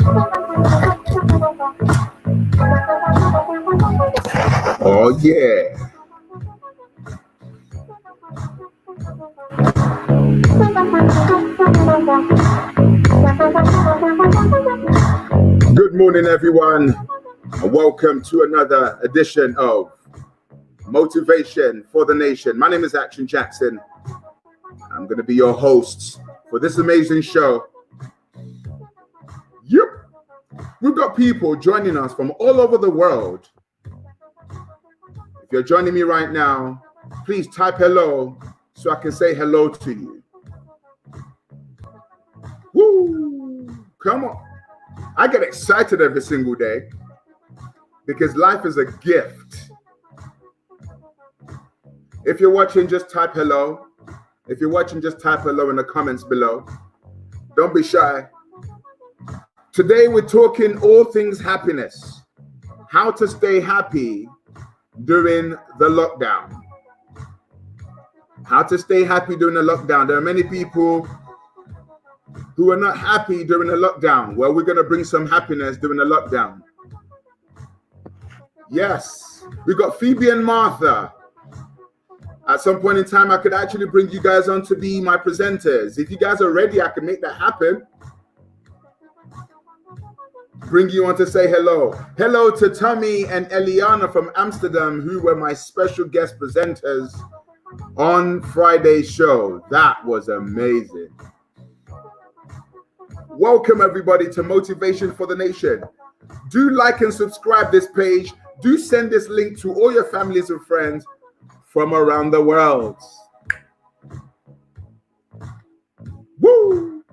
Oh yeah. Good morning, everyone. Welcome to another edition of Motivation for the Nation. My name is Action Jackson. I'm going to be your host for this amazing show. Yep. We've got people joining us from all over the world. If you're joining me right now, please type hello so I can say hello to you. Woo! Come on. I get excited every single day because life is a gift. If you're watching, just type hello. If you're watching, just type hello in the comments below. Don't be shy. Today we're talking all things happiness. How to stay happy during the lockdown. How to stay happy during the lockdown. There are many people who are not happy during the lockdown. Well, we're going to bring some happiness during the lockdown. Yes, we got Phoebe and Martha. At some point in time, I could actually bring you guys on to be my presenters. If you guys are ready, I can make that happen. Bring you on to say hello. Hello to Tommy and Eliana from Amsterdam, who were my special guest presenters on Friday's show. That was amazing. Welcome, everybody, to Motivation for the Nation. Do like and subscribe this page. Do send this link to all your families and friends from around the world. Woo!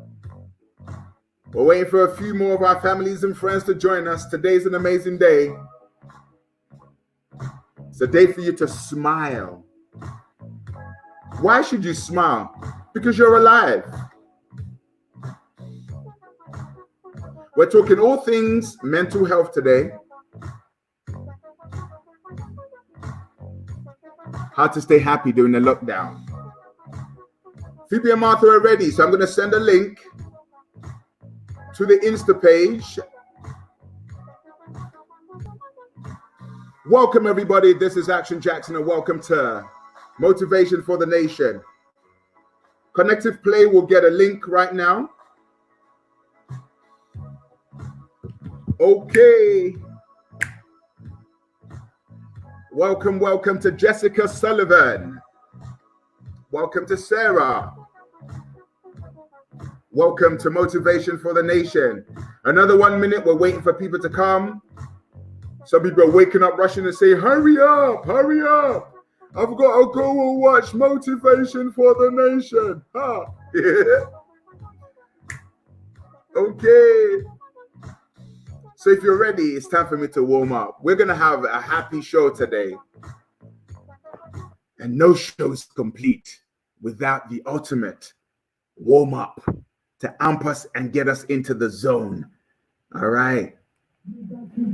We're waiting for a few more of our families and friends to join us. Today's an amazing day. It's a day for you to smile. Why should you smile? Because you're alive. We're talking all things mental health today. How to stay happy during the lockdown. Phoebe and Martha are ready, so I'm going to send a link to the Insta page. Welcome, everybody. This is Action Jackson, and welcome to Motivation for the Nation. Connective Play will get a link right now. Okay. Welcome to Jessica Sullivan. Welcome to Sarah. Welcome to Motivation for the Nation. Another 1 minute. We're waiting for people to come. Some people are waking up, rushing to say, hurry up, hurry up. I've got to go and watch Motivation for the Nation. Huh? Okay. So if you're ready, it's time for me to warm up. We're going to have a happy show today. And no show is complete without the ultimate warm up to amp us and get us into the zone. All right. Don't you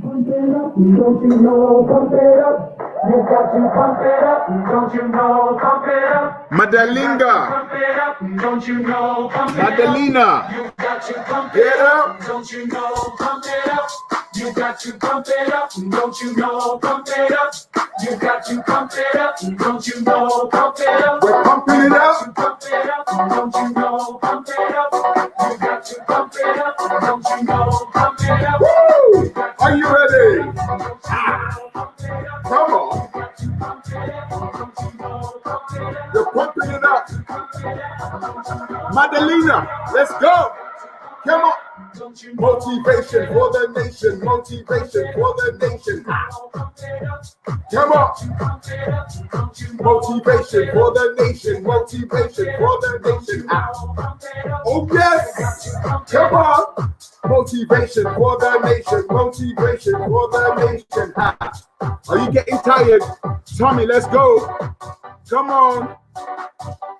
know, pump it up. You got to pump it up. Don't you know, pump it up. Madalinga. Pump it up. Don't you know, pump it up. Madalina. You got to pump it up. Don't you know, pump it up. You got to pump it up. Don't you know, pump it up. You got to pump it up. Don't you know, pump it up. We're pumping it up. Pump it up. Don't you know, pump it up. You got to pump it up. Don't you know, pump it up. Woo! Are you ready? Come on. You're pumping it up. Madalina, let's go. Come on. Motivation for the nation. Motivation for the nation. Come on. Motivation for the nation. Motivation for the nation. Oh, yes. Come on. Motivation for the nation. Motivation for the nation. Are you getting tired? Tommy, let's go. Come on.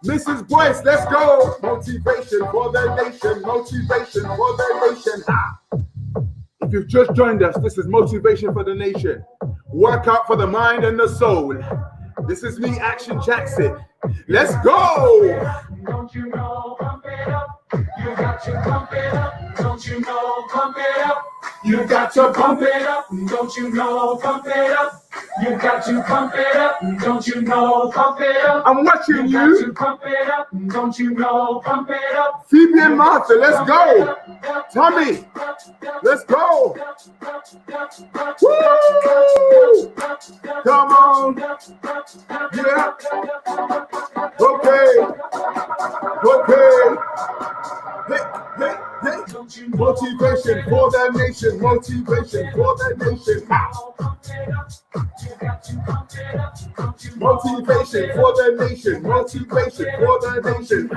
Mrs. Boyce, let's go. Motivation for the nation. Motivation for the nation. If you've just joined us, this is Motivation for the Nation. Workout for the mind and the soul. This is me, Action Jackson. Let's go. Don't you know, pump it up. You got to pump it up. don't you know, pump it up. You got to pump it up, don't you know, pump it up. You got to pump it up, don't you know, pump it up. I'm watching you. You got to pump it up, don't you know, pump it up. Phoebe and Martha, let's go. Tommy, let's go. Woo! Come on. Yeah. Okay. Hey. Motivation for the nation. Motivation for the nation. Motivation for the nation. Motivation for the nation.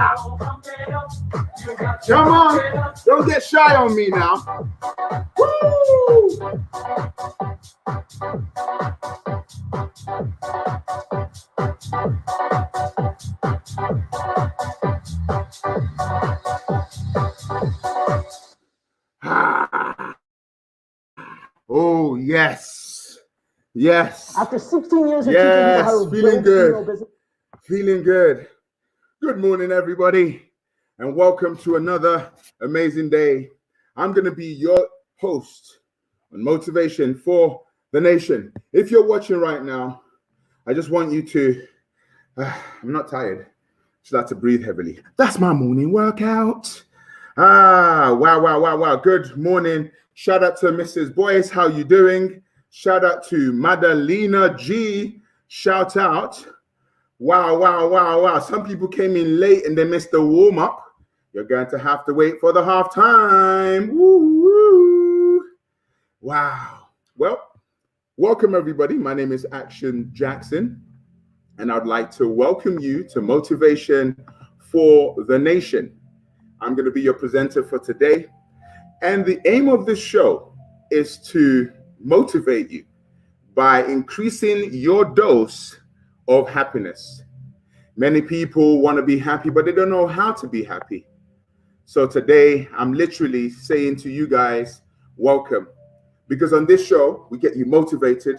Come on. Don't get shy on me now. Woo! Oh, yes. After 16 years of teaching people how to feeling good. Feeling good. Good morning, everybody, and welcome to another amazing day. I'm going to be your host on Motivation for the Nation. If you're watching right now, I just want you to, I'm not tired. Start to breathe heavily. That's my morning workout. Wow. Good morning. Shout out to Mrs. Boyce. How you doing? Shout out to Madalena G. Shout out. Wow. Some people came in late and they missed the warm-up. You're going to have to wait for the halftime. Woo. Wow. Well, welcome everybody. My name is Action Jackson, and I'd like to welcome you to Motivation for the Nation. I'm going to be your presenter for today. And the aim of this show is to motivate you by increasing your dose of happiness. Many people want to be happy, but they don't know how to be happy. So today, I'm literally saying to you guys, welcome. Because on this show, we get you motivated.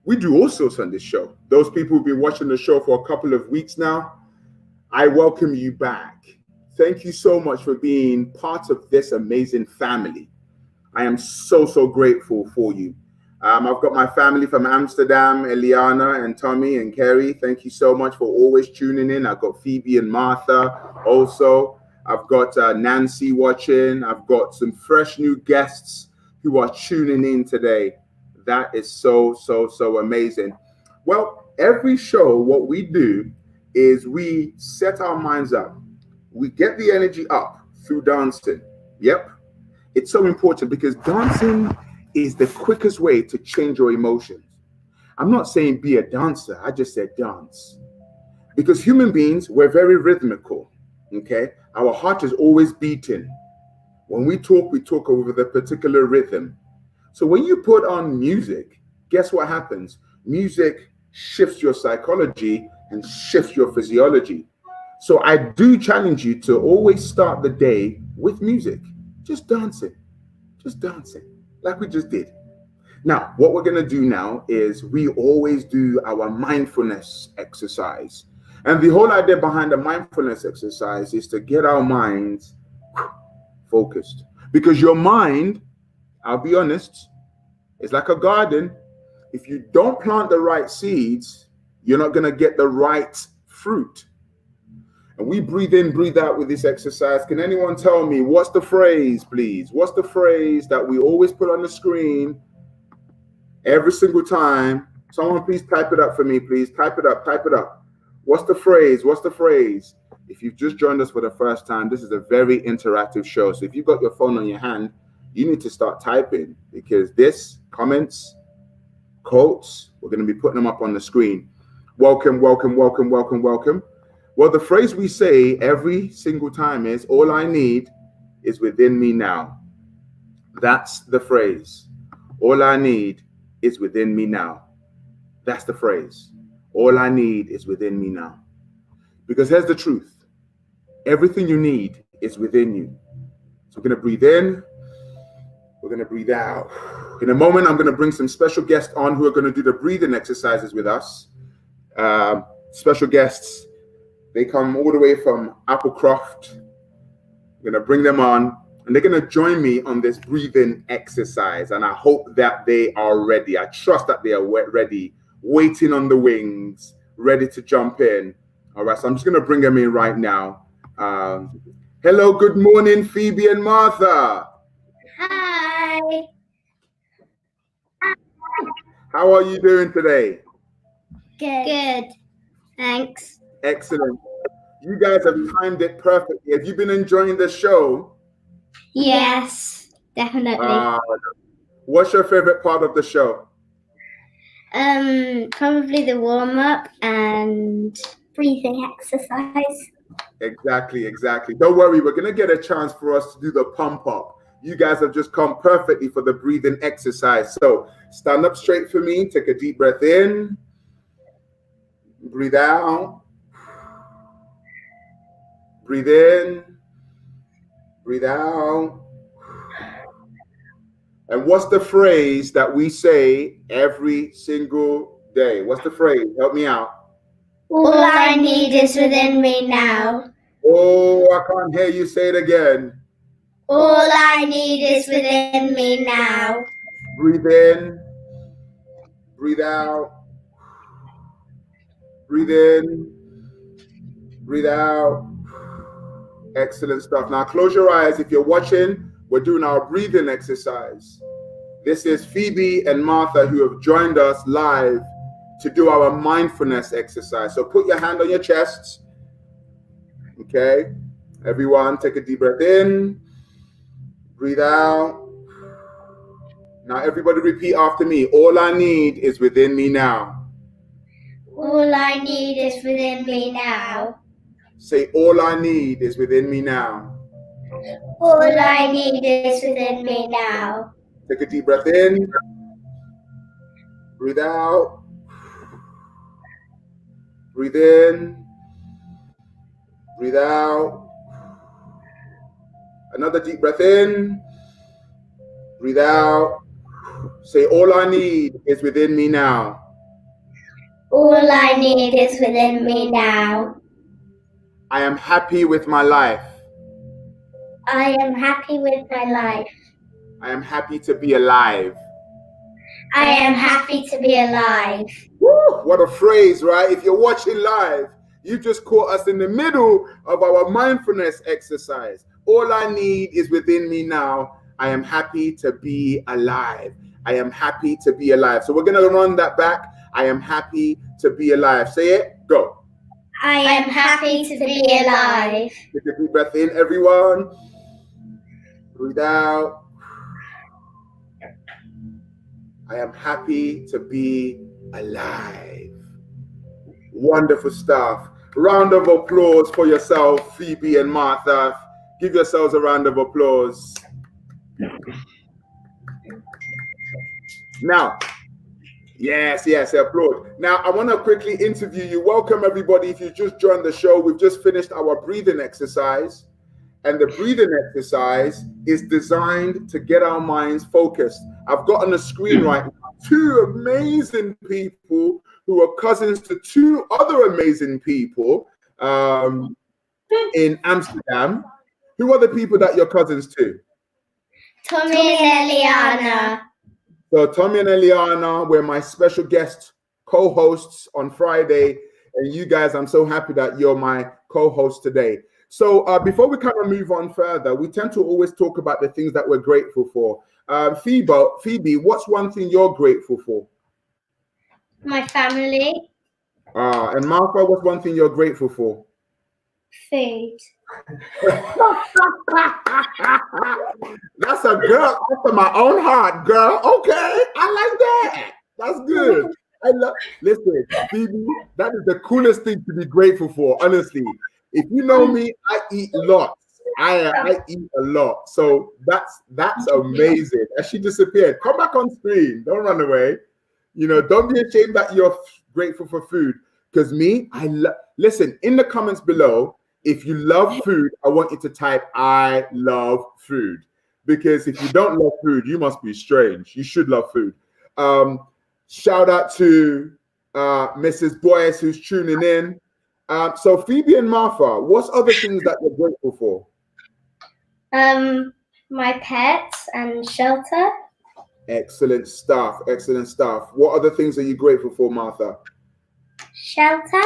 We do all sorts on this show. Those people who've been watching the show for a couple of weeks now, I welcome you back. Thank you so much for being part of this amazing family. I am so grateful for you. I've got my family from Amsterdam, Eliana and Tommy and Kerry. Thank you so much for always tuning in. I've got Phoebe and Martha also. I've got Nancy watching. I've got some fresh new guests who are tuning in today. That is so amazing. Well, every show, what we do is we set our minds up. We get the energy up through dancing. Yep. It's so important because dancing is the quickest way to change your emotions. I'm not saying be a dancer. I just said dance. Because human beings, we're very rhythmical. Okay. Our heart is always beating. When we talk over the particular rhythm. So when you put on music, guess what happens? Music shifts your psychology and shifts your physiology. So I do challenge you to always start the day with music, just dancing, like we just did. Now, what we're going to do now is we always do our mindfulness exercise. And the whole idea behind the mindfulness exercise is to get our minds focused. Because your mind, I'll be honest, is like a garden. If you don't plant the right seeds, you're not going to get the right fruit. And we breathe in, breathe out with this exercise. Can anyone tell me what's the phrase, please? What's the phrase that we always put on the screen every single time? Someone please type it up for me, please. Type it up. What's the phrase? If you've just joined us for the first time, this is a very interactive show. So if you've got your phone on your hand, you need to start typing because this, comments, quotes, we're going to be putting them up on the screen. Welcome. Well, the phrase we say every single time is, all I need is within me now. That's the phrase. All I need is within me now. That's the phrase. All I need is within me now. Because here's the truth. Everything you need is within you. So we're going to breathe in. We're going to breathe out. In a moment, I'm going to bring some special guests on who are going to do the breathing exercises with us. Special guests. They come all the way from Applecroft. We're going to bring them on and they're going to join me on this breathing exercise. And I hope that they are ready. I trust that they are ready, waiting on the wings, ready to jump in. All right, so I'm just going to bring them in right now. Hello, good morning, Phoebe and Martha. Hi. How are you doing today? Good. Thanks. Excellent. You guys have timed it perfectly. Have you been enjoying the show? Yes, definitely. What's your favorite part of the show? Probably the warm-up and breathing exercise. Exactly. Don't worry, we're going to get a chance for us to do the pump up. You guys have just come perfectly for the breathing exercise. So stand up straight for me. Take a deep breath in. Breathe out. Breathe in. Breathe out. And what's the phrase that we say every single day? What's the phrase? Help me out. All I need is within me now. Oh, I can't hear you say it again. All I need is within me now. Breathe in. Breathe out. Breathe in. Breathe out. Excellent stuff. Now close your eyes. If you're watching, we're doing our breathing exercise. This is Phoebe and Martha who have joined us live to do our mindfulness exercise. So put your hand on your chest. Okay. Everyone, take a deep breath in. Breathe out. Now everybody repeat after me. All I need is within me now. All I need is within me now. Say, all I need is within me now. All I need is within me now. Take a deep breath in. Breathe out. Breathe in. Breathe out. Another deep breath in. Breathe out. Say, all I need is within me now. All I need is within me now. I am happy with my life. I am happy with my life. I am happy to be alive. I am happy to be alive. Woo, what a phrase, right? If you're watching live, you just caught us in the middle of our mindfulness exercise. All I need is within me now. I am happy to be alive. I am happy to be alive. So we're going to run that back. I am happy to be alive. Say it. Go. I am happy to be alive. Take a deep breath in, everyone. Breathe out. I am happy to be alive. Wonderful stuff. Round of applause for yourself, Phoebe and Martha. Give yourselves a round of applause. Now, yes, applaud. Now, I want to quickly interview you. Welcome, everybody. If you just joined the show, we've just finished our breathing exercise. And the breathing exercise is designed to get our minds focused. I've got on the screen right now 2 amazing people who are cousins to 2 other amazing people in Amsterdam. Who are the people that you're cousins to? Tommy and Eliana. So Tommy and Eliana were my special guest co-hosts on Friday. And you guys, I'm so happy that you're my co-host today. So before we kind of move on further, we tend to always talk about the things that we're grateful for. Phoebe, what's one thing you're grateful for? My family. And Martha, what's one thing you're grateful for? Food. That's a girl after my own heart, girl. Okay, I like that. That's good. Listen, Phoebe, that is the coolest thing to be grateful for, honestly. If you know me, I eat lots. I eat a lot. So that's amazing. And she disappeared. Come back on screen. Don't run away. You know, don't be ashamed that you're grateful for food. Because me, listen, in the comments below, if you love food, I want you to type, I love food. Because if you don't love food, you must be strange. You should love food. Shout out to Mrs. Boyce who's tuning in. So Phoebe and Martha, what's other things that you're grateful for? My pets and shelter. Excellent stuff. Excellent stuff. What other things are you grateful for, Martha? Shelter.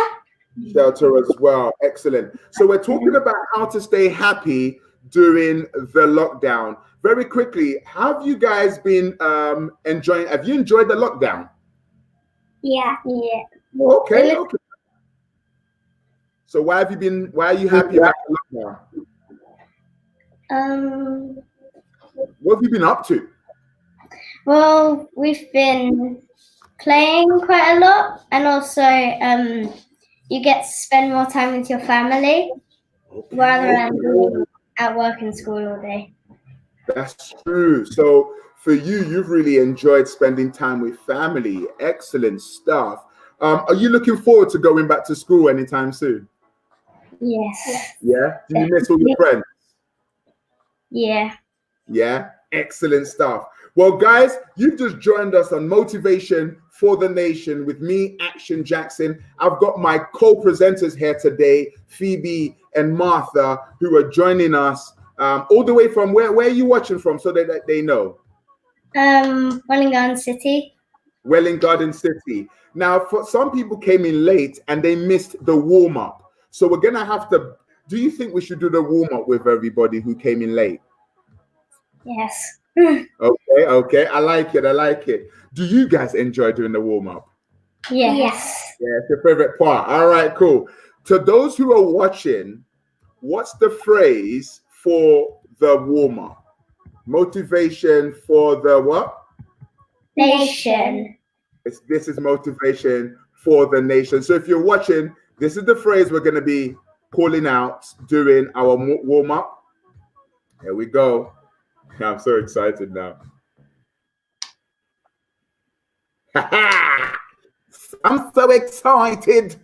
Shelter as well. Excellent. So we're talking about how to stay happy during the lockdown. Very quickly, have you guys been enjoying? Have you enjoyed the lockdown? Yeah. Okay. So why are you happy about the lockdown? What have you been up to? Well, we've been playing quite a lot, and also you get to spend more time with your family rather than being at work and school all day. That's true. So for you, you've really enjoyed spending time with family. Excellent stuff. Are you looking forward to going back to school anytime soon? Yes. Yeah. Do you miss all your friends? Yeah. Yeah. Excellent stuff. Well, guys, you've just joined us on Motivation for the Nation with me, Action Jackson. I've got my co-presenters here today, Phoebe and Martha, who are joining us all the way from where are you watching from so that they know? Welling Garden City. Welling Garden City. Now, for some people came in late and they missed the warm-up. So we're going to have to, do you think we should do the warm-up with everybody who came in late? Yes. Okay. I like it. Do you guys enjoy doing the warm-up? Yes. Yeah, it's your favorite part. All right, cool. To those who are watching, what's the phrase for the warm-up? Motivation for the what? Nation. This is motivation for the nation. So if you're watching, this is the phrase we're going to be calling out during our warm-up. Here we go. I'm so excited now. I'm so excited.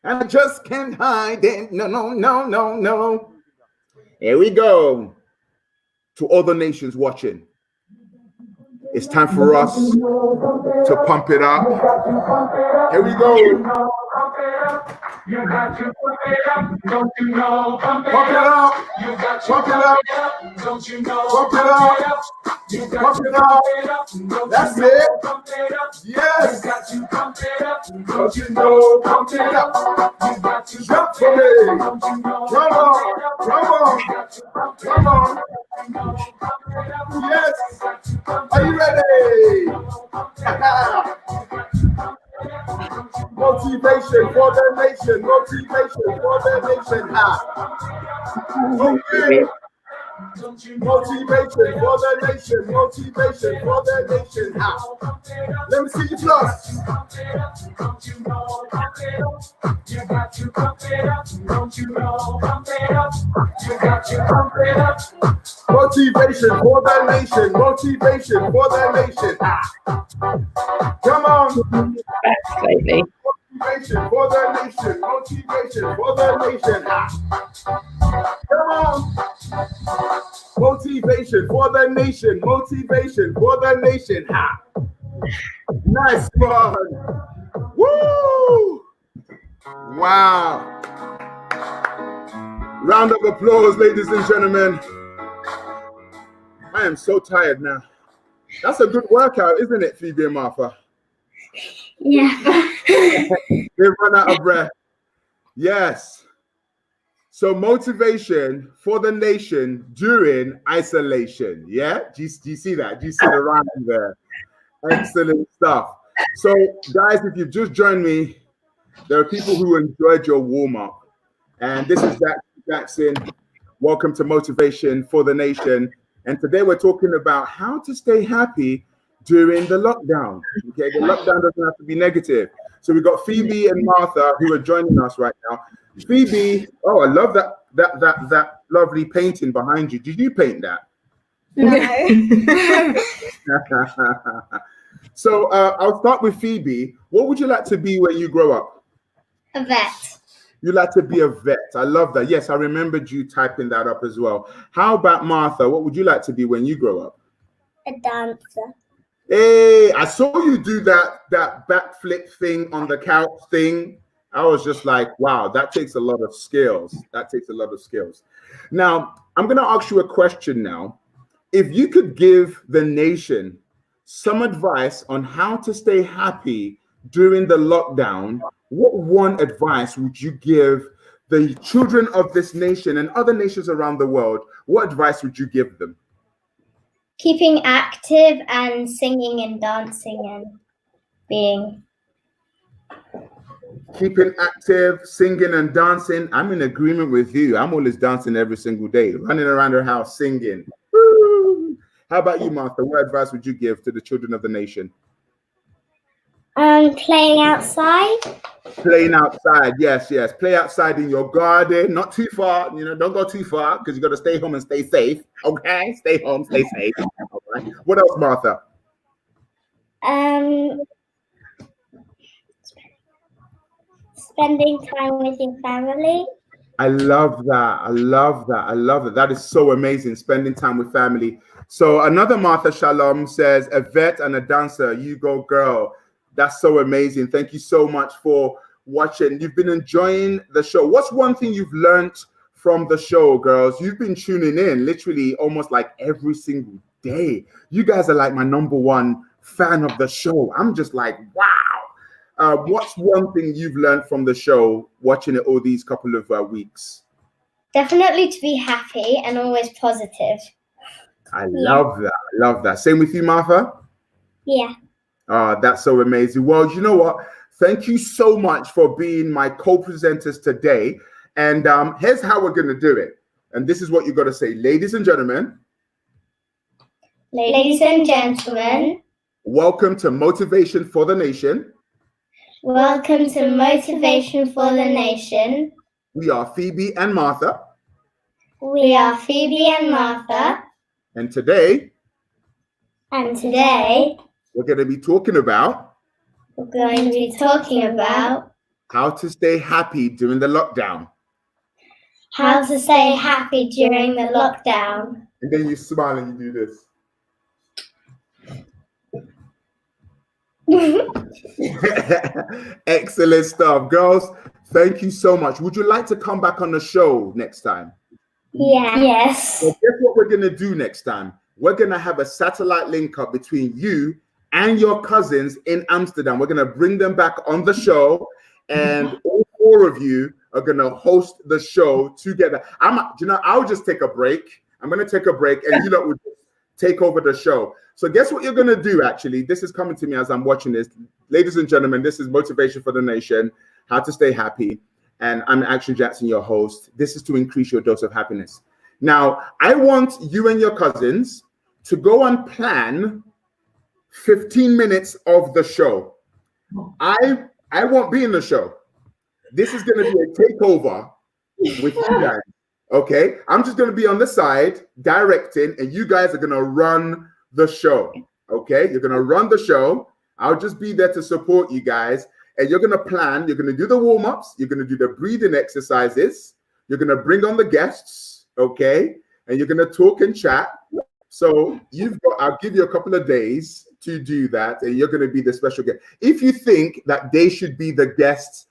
I just can't hide it. No. Here we go. To other nations watching, it's time for us to pump it up. Here we go. You got to pump it up, don't you know? Pump it up. You got to pump it up, don't you know? Pump it up. You got to pump it up. That's it. Pump it up. Yes. You got to pump it up, don't you know? Pump it up. You got to jump for me. Don't you know? Come on. Yes. Are you ready? Motivation for the nation. Motivation for the nation. Okay. Motivation for the nation. Motivation for the nation. Let me see you plus. You got to pump it up. Don't you know? Pump it up. You got to pump it up. Motivation for the nation. Motivation for the nation. Come on. Slightly. Motivation for the nation. Motivation for the nation. Come on. Motivation for the nation. Motivation for the nation. Nice one. Woo! Wow. Round of applause, ladies and gentlemen. I am so tired now. That's a good workout, isn't it, Phoebe and Martha? Yeah. They run out of breath. Yes. So motivation for the nation during isolation. Yeah? Do you see that? Do you see the rhyme there? Excellent stuff. So, guys, if you've just joined me, there are people who enjoyed your warm-up. And this is Jackson. Welcome to Motivation for the Nation. And today we're talking about how to stay happy during the lockdown. Okay, the lockdown doesn't have to be negative. So we've got Phoebe and Martha who are joining us right now. Phoebe, oh, I love that lovely painting behind you. Did you paint that? No. So I'll start with Phoebe. What would you like to be when you grow up? A vet. You like to be a vet. I love that. Yes, I remembered you typing that up as well. How about Martha? What would you like to be when you grow up? A dancer. Hey, I saw you do that backflip thing on the couch thing. I was just like, wow, that takes a lot of skills. Now, I'm going to ask you a question now. if you could give the nation some advice on how to stay happy during the lockdown, what one advice would you give the children of this nation and other nations around the world? What advice would you give them? Keeping active and singing and dancing and being. Keeping active, singing and dancing. I'm in agreement with you. I'm always dancing every single day, running around the house singing. Woo! How about you, Martha? What advice would you give to the children of the nation? Playing outside. Playing outside, yes. Play outside in your garden, not too far. Don't go too far because you got to stay home and stay safe. Okay, stay home, stay safe. All right. What else, Martha? Spending time with your family. I love that. That is so amazing, spending time with family. So another Martha Shalom says, a vet and a dancer, you go girl. That's so amazing. Thank you so much for watching. You've been enjoying the show. What's one thing you've learned from the show, girls? You've been tuning in literally almost like every single day. You guys are like my number one fan of the show. I'm just like, wow. What's one thing you've learned from the show, watching it all these couple of weeks? Definitely to be happy and always positive. I love that. Same with you, Martha? Yeah. That's so amazing. Well, you know what? Thank you so much for being my co-presenters today. And here's how we're going to do it. And this is what you got to say. Ladies and gentlemen. Ladies and gentlemen. Welcome to Motivation for the Nation. Welcome to Motivation for the Nation. We are Phoebe and Martha. We are Phoebe and Martha. And today. We're going to be talking about. How to stay happy during the lockdown. How to stay happy during the lockdown. And then you smile and you do this. Excellent stuff, girls. Thank you so much. Would you like to come back on the show next time? Yeah. Yes. So guess what we're going to do next time? We're going to have a satellite link up between you and your cousins in Amsterdam. We're going to bring them back on the show, and all four of you are going to host the show together. I'll just take a break. I'm going to take a break, and you lot will take over the show. So guess what you're going to do, actually? This is coming to me as I'm watching this. Ladies and gentlemen, this is Motivation for the Nation, How to Stay Happy. And I'm Action Jackson, your host. This is to increase your dose of happiness. Now, I want you and your cousins to go and plan 15 minutes of the show. I won't be in the show. This is going to be a takeover with you guys. Okay? I'm just going to be on the side directing, and you guys are going to run the show. Okay? You're going to run the show. I'll just be there to support you guys. And you're going to plan. You're going to do the warm-ups. You're going to do the breathing exercises. You're going to bring on the guests. Okay? And you're going to talk and chat. So I'll give you a couple of days to do that. And you're going to be the special guest. If you think that they should be the guests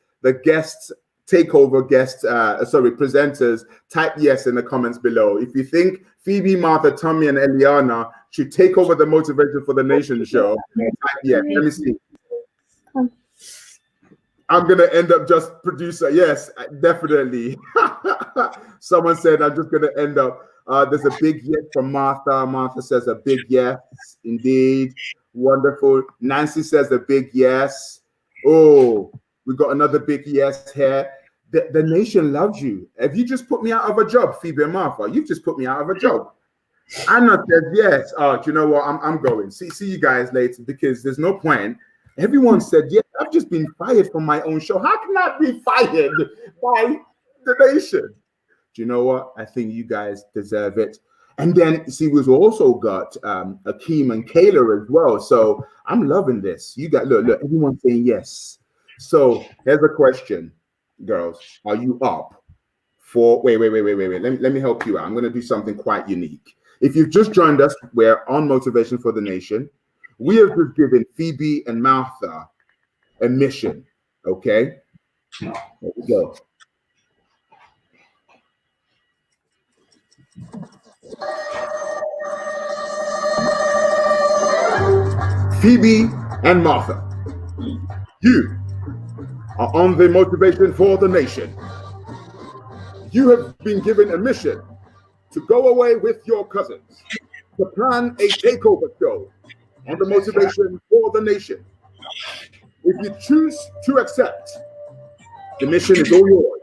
presenters, type yes in the comments below. If you think Phoebe, Martha, Tommy, and Eliana should take over the Motivation for the Nation show, type yes. Let me see. I'm going to end up just producer. Yes, definitely. Someone said I'm just going to end up. There's a big yes from Martha. Martha says a big yes, indeed. Wonderful. Nancy says a big yes. Oh, we got another big yes here. The nation loves you. Have you just put me out of a job, Phoebe and Martha? You've just put me out of a job. Anna says yes. Oh, do you know what? I'm going. See you guys later, because there's no point. Everyone said yes. I've just been fired from my own show. How can I be fired by the nation? Do you know what? I think you guys deserve it. And then, see, we've also got Akeem and Kayla as well. So I'm loving this. You got, look, everyone's saying yes. So here's a question, girls. Are you up for, wait. Let me help you out. I'm going to do something quite unique. If you've just joined us, we're on Motivation for the Nation. We have just given Phoebe and Martha a mission, okay? There we go. Phoebe and Martha, you are on the Motivation for the Nation. You have been given a mission to go away with your cousins to plan a takeover show on the Motivation for the Nation. If you choose to accept, the mission is all yours.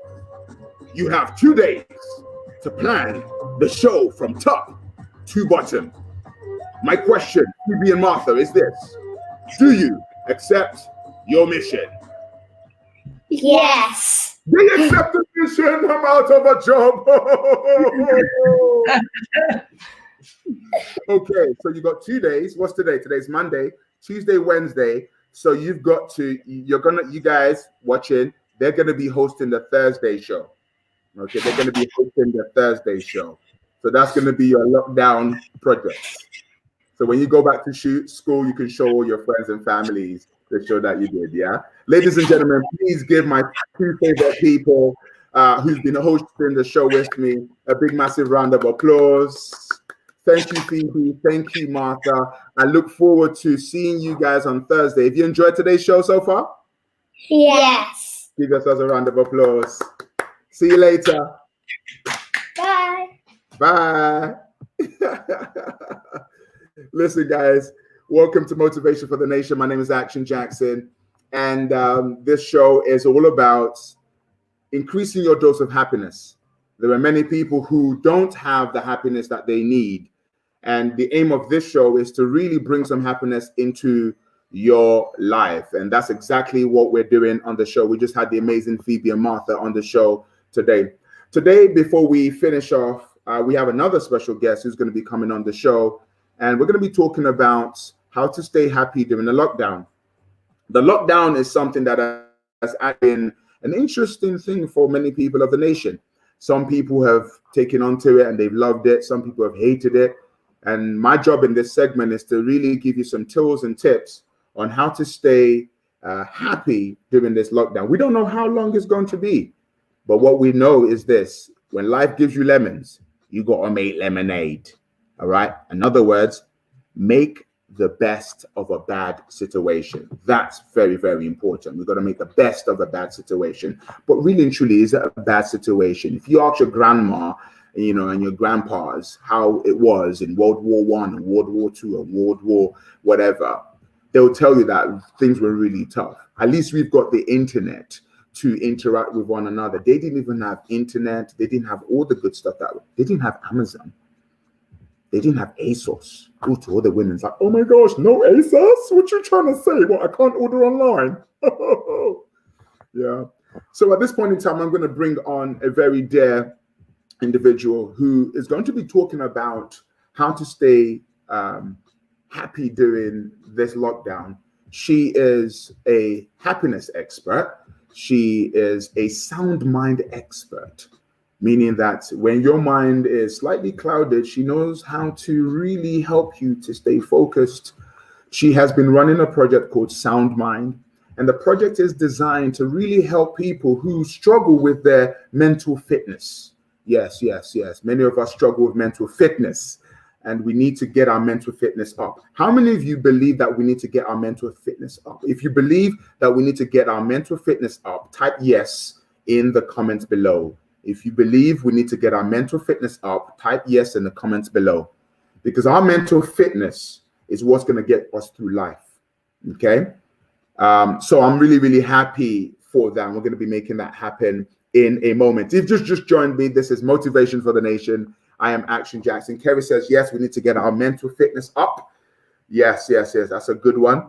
You have 2 days to plan the show from top to bottom. My question, Phoebe and Martha, is this: do you accept your mission? Yes. They accept the mission. I'm out of a job. Okay, so you got 2 days. What's today? Today's Monday, Tuesday, Wednesday. So you guys watching, they're gonna be hosting the Thursday show. Okay, they're gonna be hosting the Thursday show. So that's gonna be your lockdown project. So when you go back to school, you can show all your friends and families the show that you did, yeah? Ladies and gentlemen, please give my 2 favorite people who's been hosting the show with me a big, massive round of applause. Thank you, Phoebe. Thank you, Martha. I look forward to seeing you guys on Thursday. Have you enjoyed today's show so far? Yes. Give yourselves a round of applause. See you later. Bye. Bye. Listen, guys, welcome to Motivation for the Nation. My name is Action Jackson, and this show is all about increasing your dose of happiness. There are many people who don't have the happiness that they need, and the aim of this show is to really bring some happiness into your life, and that's exactly what we're doing on the show. We just had the amazing Phoebe and Martha on the show today. Today, before we finish off, we have another special guest who's going to be coming on the show, and we're going to be talking about how to stay happy during the lockdown. The lockdown is something that has been an interesting thing for many people of the nation. Some people have taken onto it and they've loved it. Some people have hated it. And my job in this segment is to really give you some tools and tips on how to stay happy during this lockdown. We don't know how long it's going to be, but what we know is this: when life gives you lemons, you got to make lemonade. All right. In other words, make the best of a bad situation. That's very, very important. We've got to make the best of a bad situation. But really and truly, is it a bad situation? If you ask your grandma, and your grandpas how it was in World War One and World War Two and World War whatever, they'll tell you that things were really tough. At least we've got the internet to interact with one another. They didn't even have internet. They didn't have all the good stuff they didn't have Amazon. They didn't have ASOS. Go to all the women. It's like, oh my gosh, no ASOS? What you trying to say? Well, I can't order online. Yeah. So at this point in time, I'm going to bring on a very dear individual who is going to be talking about how to stay happy during this lockdown. She is a happiness expert. She is a sound mind expert, meaning that when your mind is slightly clouded, she knows how to really help you to stay focused. She has been running a project called Sound Mind, and the project is designed to really help people who struggle with their mental fitness. Yes. Many of us struggle with mental fitness, and we need to get our mental fitness up. How many of you believe that we need to get our mental fitness up? If you believe that we need to get our mental fitness up, type yes in the comments below. If you believe we need to get our mental fitness up, type yes in the comments below, because our mental fitness is what's going to get us through life. Okay. So I'm really, really happy for that. We're going to be making that happen in a moment. If you've just joined me, this is Motivation for the Nation. I am Action Jackson. Kerry says, yes, we need to get our mental fitness up. Yes. That's a good one.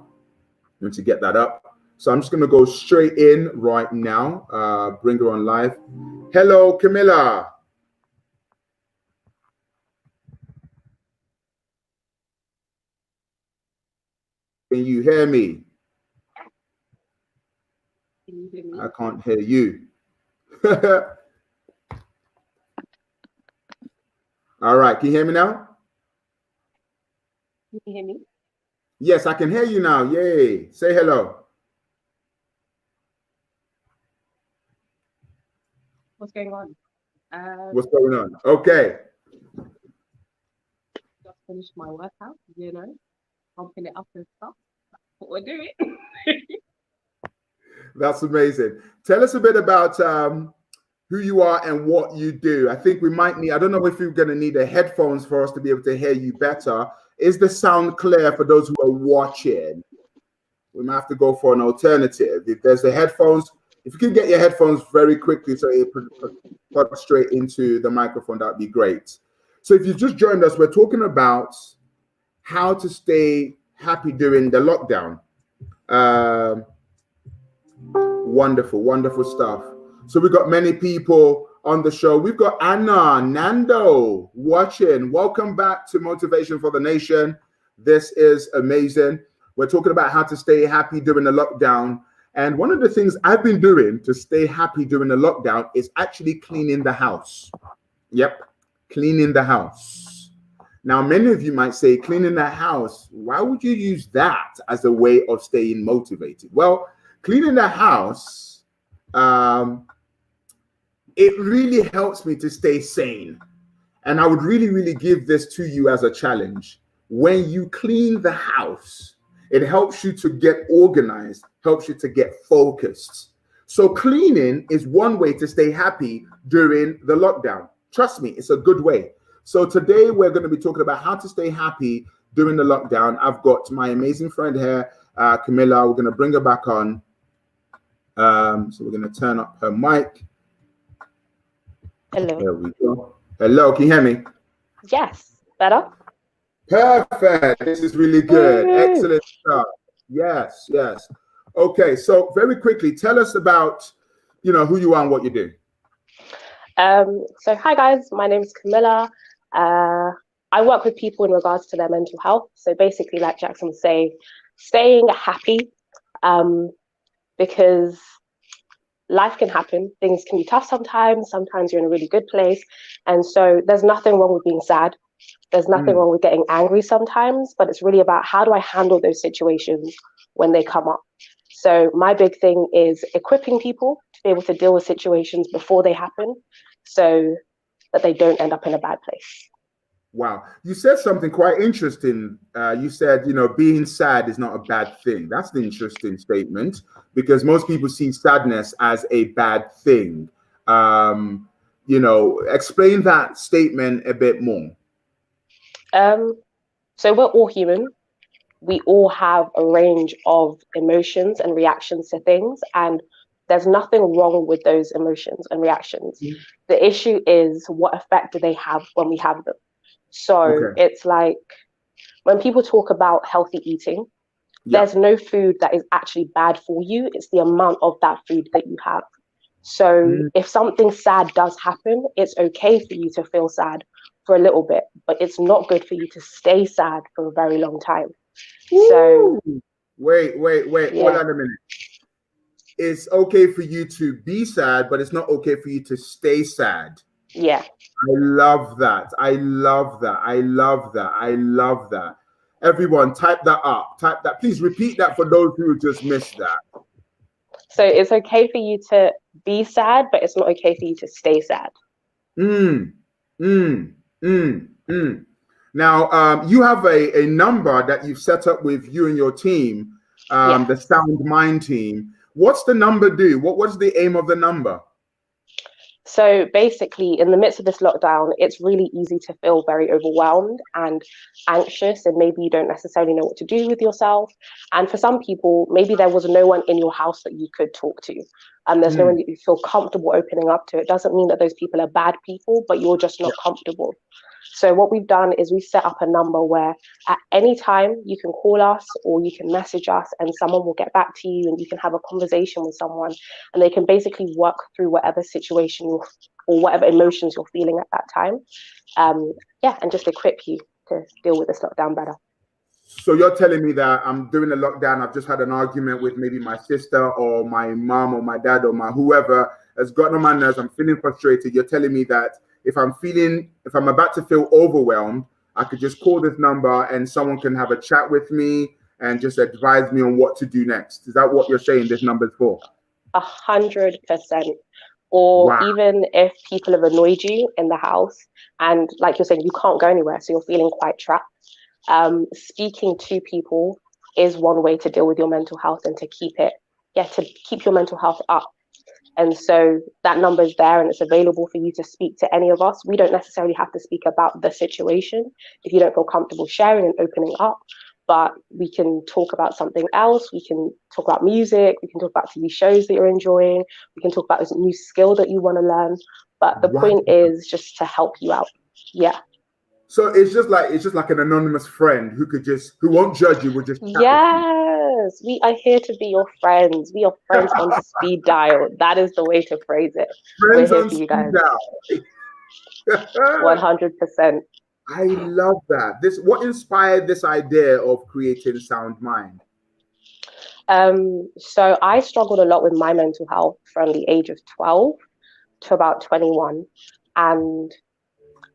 We need to get that up. So I'm just going to go straight in right now. Bring her on live. Hello, Camilla. Can you hear me? Can you hear me? I can't hear you. All right. Can you hear me now? Can you hear me? Yes, I can hear you now. Yay. Say hello. What's going on? What's going on? Okay. Just finished my workout, pumping it up and stuff. we're doing. That's amazing. Tell us a bit about who you are and what you do. I think we might need, I don't know if you're going to need the headphones for us to be able to hear you better. Is the sound clear for those who are watching? We might have to go for an alternative. If there's the headphones, if you can get your headphones very quickly so it plugs straight into the microphone, that'd be great. So if you just joined us, we're talking about how to stay happy during the lockdown. Wonderful, wonderful stuff. So we've got many people on the show. We've got Anna, Nando watching. Welcome back to Motivation for the Nation. This is amazing. We're talking about how to stay happy during the lockdown. And one of the things I've been doing to stay happy during the lockdown is actually cleaning the house. Yep, cleaning the house. Now, many of you might say, cleaning the house, why would you use that as a way of staying motivated? Well, cleaning the house, it really helps me to stay sane. And I would really, really give this to you as a challenge. When you clean the house, it helps you to get organized, helps you to get focused. So cleaning is one way to stay happy during the lockdown. Trust me, it's a good way. So today we're going to be talking about how to stay happy during the lockdown. I've got my amazing friend here, Camilla. We're going to bring her back on. So we're going to turn up her mic. Hello. There we go. Hello, can you hear me? Yes. Better? Perfect. This is really good. Excellent stuff. Yes, yes. Okay, so very quickly, tell us about, who you are and what you do. So hi guys, my name is Camilla. I work with people in regards to their mental health. So basically, like Jackson was saying, staying happy, because life can happen. Things can be tough sometimes. Sometimes you're in a really good place. And so there's nothing wrong with being sad. There's nothing wrong with getting angry sometimes, but it's really about how do I handle those situations when they come up. So my big thing is equipping people to be able to deal with situations before they happen so that they don't end up in a bad place. Wow. You said something quite interesting. You said, being sad is not a bad thing. That's an interesting statement because most people see sadness as a bad thing. Explain that statement a bit more. So we're all human. We all have a range of emotions and reactions to things, and there's nothing wrong with those emotions and reactions. The issue is what effect do they have when we have them? So It's like when people talk about healthy eating, there's no food that is actually bad for you. It's the amount of that food that you have. So if something sad does happen, it's okay for you to feel sad for a little bit, but it's not good for you to stay sad for a very long time. So wait, hold on a minute. It's okay for you to be sad, but it's not okay for you to stay sad. Yeah. I love that. I love that. I love that. I love that. Everyone, type that up. Type that. Please repeat that for those who just missed that. So it's okay for you to be sad, but it's not okay for you to stay sad. Now, you have a number that you've set up with you and your team, the Sound Mind team. What's the number do? What's the aim of the number? So basically, in the midst of this lockdown, it's really easy to feel very overwhelmed and anxious, and maybe you don't necessarily know what to do with yourself. And for some people, maybe there was no one in your house that you could talk to. There's no one that you feel comfortable opening up to. It doesn't mean that those people are bad people, but you're just not comfortable. So what we've done is we've set up a number where at any time you can call us or you can message us and someone will get back to you and you can have a conversation with someone and they can basically work through whatever situation or whatever emotions you're feeling at that time. And just equip you to deal with this lockdown better. So you're telling me that I'm during the lockdown, I've just had an argument with maybe my sister or my mom or my dad or my whoever has gotten on my nerves. I'm feeling frustrated. You're telling me that if I'm about to feel overwhelmed, I could just call this number and someone can have a chat with me and just advise me on what to do next. Is that what you're saying this number is for? 100%. Or even if people have annoyed you in the house and like you're saying, you can't go anywhere, so you're feeling quite trapped. Speaking to people is one way to deal with your mental health and to keep your mental health up. And so that number is there and it's available for you to speak to any of us. We don't necessarily have to speak about the situation if you don't feel comfortable sharing and opening up, but we can talk about something else. We can talk about music. We can talk about TV shows that you're enjoying. We can talk about this new skill that you want to learn. But the point is just to help you out. Yeah. So it's just like an anonymous friend who won't judge you, will just yes, we are here to be your friends. We are friends on speed dial. That is the way to phrase it. Friends We're here on for you speed guys. dial. 100%. I love that. What inspired this idea of creating Sound Mind? So I struggled a lot with my mental health from the age of 12 to about 21, and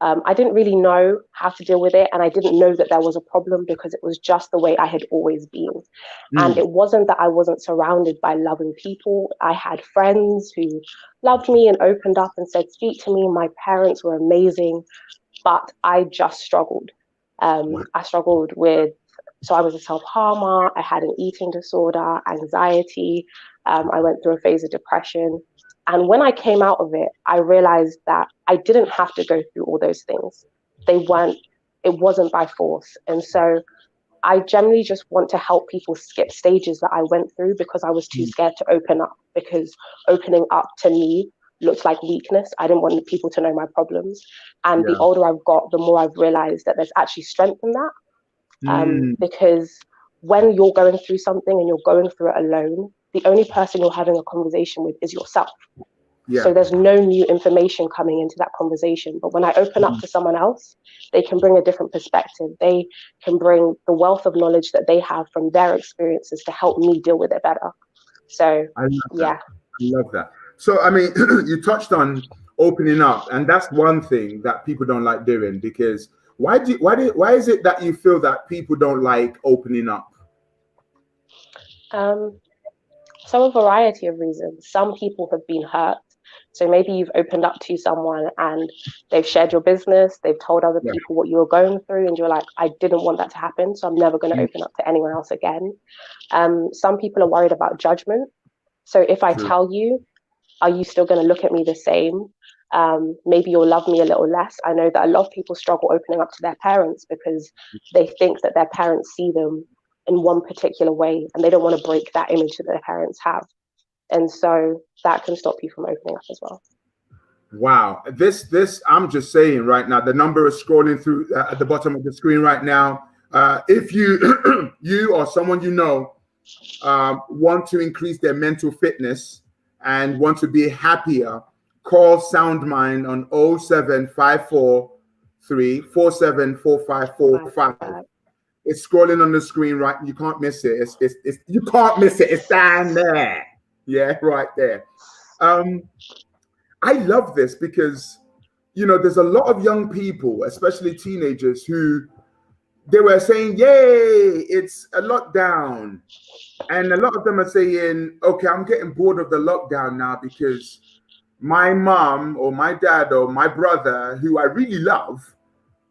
I didn't really know how to deal with it, and I didn't know that there was a problem because it was just the way I had always been. And it wasn't that I wasn't surrounded by loving people. I had friends who loved me and opened up and said, speak to me. My parents were amazing, but I just struggled. I struggled so I was a self-harmer. I had an eating disorder, anxiety. I went through a phase of depression. And when I came out of it, I realized that I didn't have to go through all those things. It wasn't by force. And so I generally just want to help people skip stages that I went through because I was too scared to open up, because opening up to me looked like weakness. I didn't want people to know my problems. And the older I've got, the more I've realized that there's actually strength in that. Because when you're going through something and you're going through it alone, the only person you're having a conversation with is yourself. So there's no new information coming into that conversation. But when I open up to someone else, they can bring a different perspective. They can bring the wealth of knowledge that they have from their experiences to help me deal with it better. So, I love that. So, I mean, you touched on opening up, and that's one thing that people don't like doing, because why is it that you feel that people don't like opening up? So a variety of reasons. Some people have been hurt. So maybe you've opened up to someone and they've shared your business, they've told other people what you were going through, and you're like, I didn't want that to happen, so I'm never going to open up to anyone else again. Some people are worried about judgment. So if I tell you, are you still going to look at me the same? Maybe you'll love me a little less. I know that a lot of people struggle opening up to their parents because they think that their parents see them in one particular way, and they don't want to break that image that their parents have. And so that can stop you from opening up as well. Wow. This, I'm just saying right now, the number is scrolling through at the bottom of the screen right now. If you, you or someone you know, want to increase their mental fitness and want to be happier, call Sound Mind on 07543 474545. It's scrolling on the screen, right? You can't miss it. You can't miss it. It's down there. Yeah, right there. I love this because, there's a lot of young people, especially teenagers, who they were saying, yay, it's a lockdown. And a lot of them are saying, okay, I'm getting bored of the lockdown now because my mom or my dad or my brother, who I really love,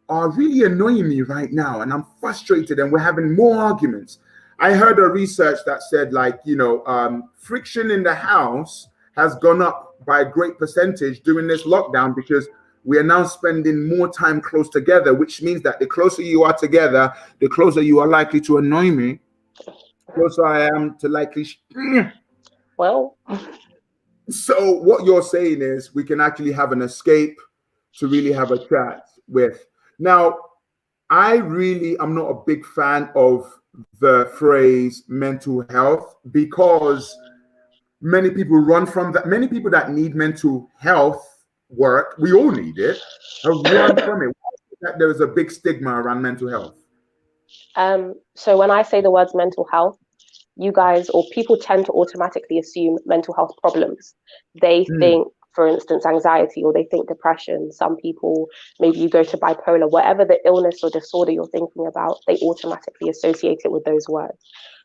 are really annoying me right now, and I'm frustrated, and we're having more arguments. I heard a research that said, friction in the house has gone up by a great percentage during this lockdown because we are now spending more time close together, which means that the closer you are together, the closer you are likely to annoy me, the closer I am to likely. So what you're saying is we can actually have an escape to really have a chat with. Now, I'm not a big fan of the phrase mental health because many people run from that. Many people that need mental health work, we all need it, run from it. That there is a big stigma around mental health. So when I say the words mental health, you guys or people tend to automatically assume mental health problems. They think, for instance, anxiety, or they think depression. Some people, maybe you go to bipolar, whatever the illness or disorder you're thinking about, they automatically associate it with those words.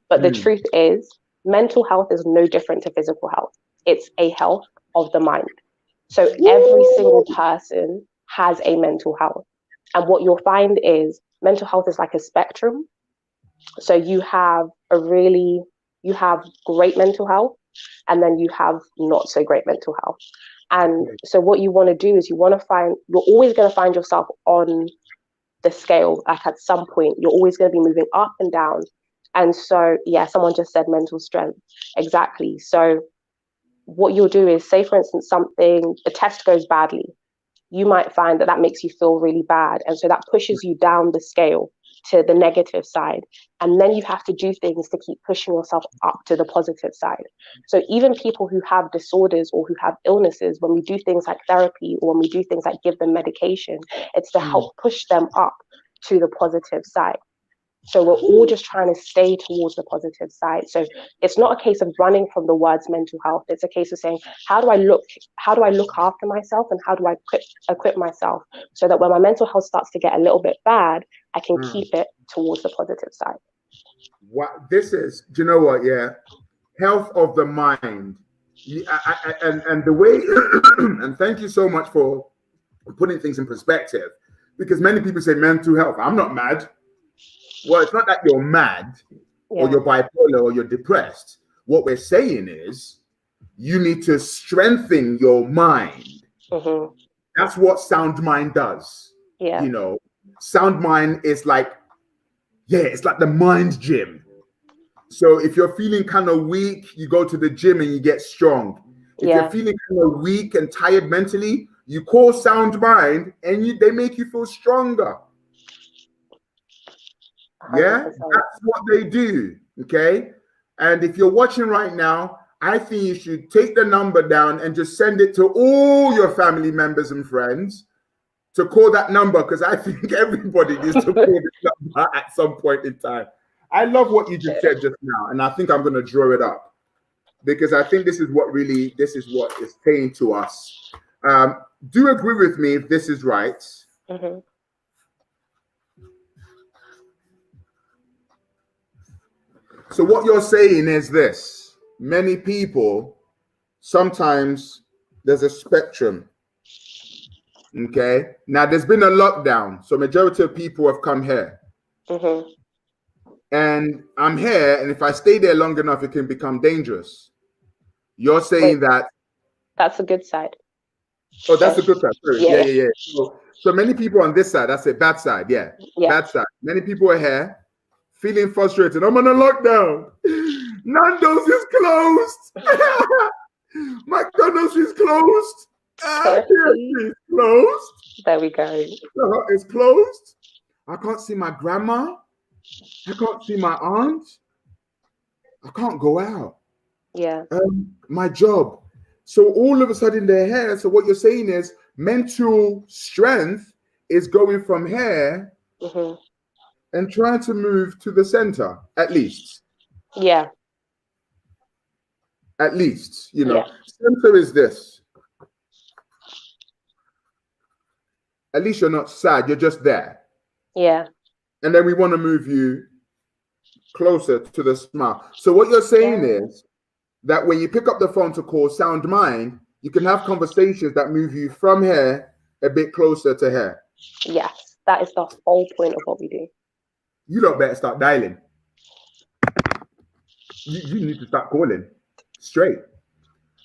But the truth is, mental health is no different to physical health. It's a health of the mind. So every single person has a mental health. And what you'll find is mental health is like a spectrum. So you have great mental health, and then you have not so great mental health. And so what you want to do is you're always going to find yourself on the scale. Like at some point, you're always going to be moving up and down. And so, yeah, someone just said mental strength. Exactly. So what you'll do is, say, for instance, a test goes badly. You might find that makes you feel really bad. And so that pushes you down the scale to the negative side. And then you have to do things to keep pushing yourself up to the positive side. So even people who have disorders or who have illnesses, when we do things like therapy or when we do things like give them medication, it's to help push them up to the positive side. So we're all just trying to stay towards the positive side. So it's not a case of running from the words mental health. It's a case of saying, how do I look after myself, and how do I equip myself so that when my mental health starts to get a little bit bad, I can keep it towards the positive side. What this is, do you know what? Yeah, health of the mind. And the way, and thank you so much for putting things in perspective, because many people say mental health. I'm not mad. Well, it's not that you're mad or you're bipolar or you're depressed. What we're saying is you need to strengthen your mind. Mm-hmm. That's what sound mind does. Yeah. You know, sound mind is like, it's like the mind gym. So if you're feeling kind of weak, you go to the gym and you get strong. If you're feeling kind of weak and tired mentally, you call sound mind and they make you feel stronger. 100%. Yeah, that's what they do. Okay. And if you're watching right now, I think you should take the number down and just send it to all your family members and friends to call that number, because I think everybody needs to call this number at some point in time. I love what you just said just now, and I think I'm going to draw it up, because I think this is what is saying to us. Do you agree with me if this is right? Mm-hmm. So what you're saying is this: many people, sometimes there's a spectrum. Okay. Now there's been a lockdown, so majority of people have come here. Mm-hmm. And I'm here, and if I stay there long enough, it can become dangerous. You're saying that that's a good side. Oh, that's a good side. Sorry. Yeah. So many people on this side, that's a bad side. Yeah. Bad side. Many people are here feeling frustrated. I'm on a lockdown. Nando's is closed. McDonald's is closed. KFC is closed. There we go. It's closed. I can't see my grandma. I can't see my aunt. I can't go out. Yeah. My job. So all of a sudden they're here. So what you're saying is mental strength is going from here and trying to move to the center, at least. Yeah. At least, center is this. At least you're not sad, you're just there. Yeah. And then we want to move you closer to the smile. So what you're saying is that when you pick up the phone to call Sound Mind, you can have conversations that move you from here a bit closer to here. Yes, that is the whole point of what we do. You lot better start dialing. You need to start calling straight.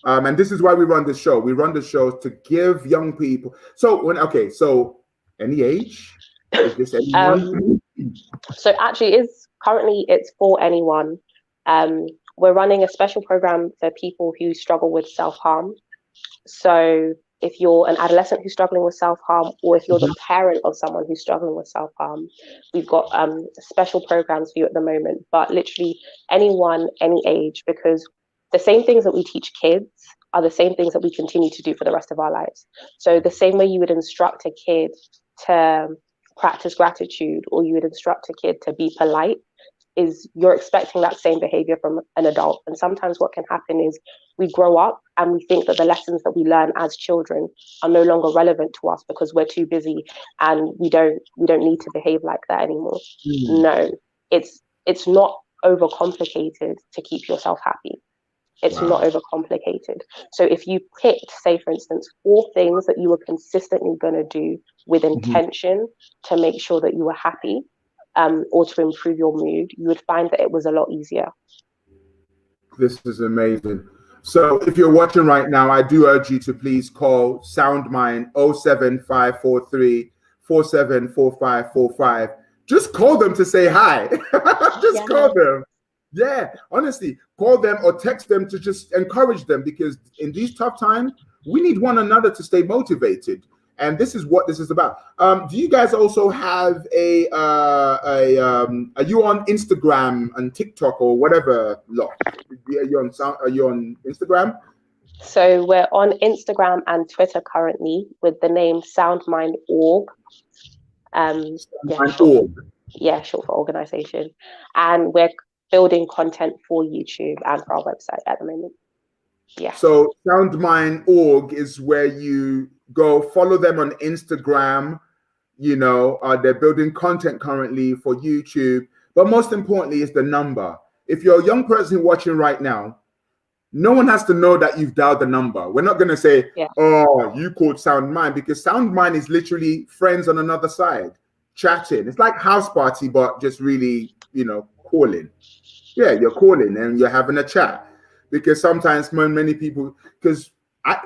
And this is why we run the show. We run the show to give young people. So any age? Is this anyone? So actually, it's for anyone. We're running a special program for people who struggle with self-harm. So if you're an adolescent who's struggling with self-harm, or if you're the parent of someone who's struggling with self-harm, we've got special programs for you at the moment. But literally anyone, any age, because the same things that we teach kids are the same things that we continue to do for the rest of our lives. So the same way you would instruct a kid to practice gratitude, or you would instruct a kid to be polite, is you're expecting that same behavior from an adult. And sometimes what can happen is we grow up and we think that the lessons that we learn as children are no longer relevant to us because we're too busy and we don't need to behave like that anymore. No, it's not overcomplicated to keep yourself happy. It's not overcomplicated. So if you picked, say, for instance, 4 things that you were consistently going to do with intention to make sure that you were happy, or to improve your mood, you would find that it was a lot easier. This is amazing. So if you're watching right now, I do urge you to please call SoundMind 07543 474545. Just call them to say hi. Just call them. Yeah, honestly, call them or text them to just encourage them, because in these tough times, we need one another to stay motivated. And this is what this is about. Do you guys also have are you on Instagram and TikTok or whatever? Are you on Instagram? So we're on Instagram and Twitter currently with the name SoundMind.org. Short for organization. And we're building content for YouTube and for our website at the moment. Yeah. So SoundMind.org is where you go. Follow them on Instagram. They're building content currently for YouTube. But most importantly is the number. If you're a young person watching right now, no one has to know that you've dialed the number. We're not going to say, oh, you called SoundMind, because SoundMind is literally friends on another side, chatting. It's like house party, but just really, calling. Yeah, you're calling and you're having a chat. Because sometimes many people, because I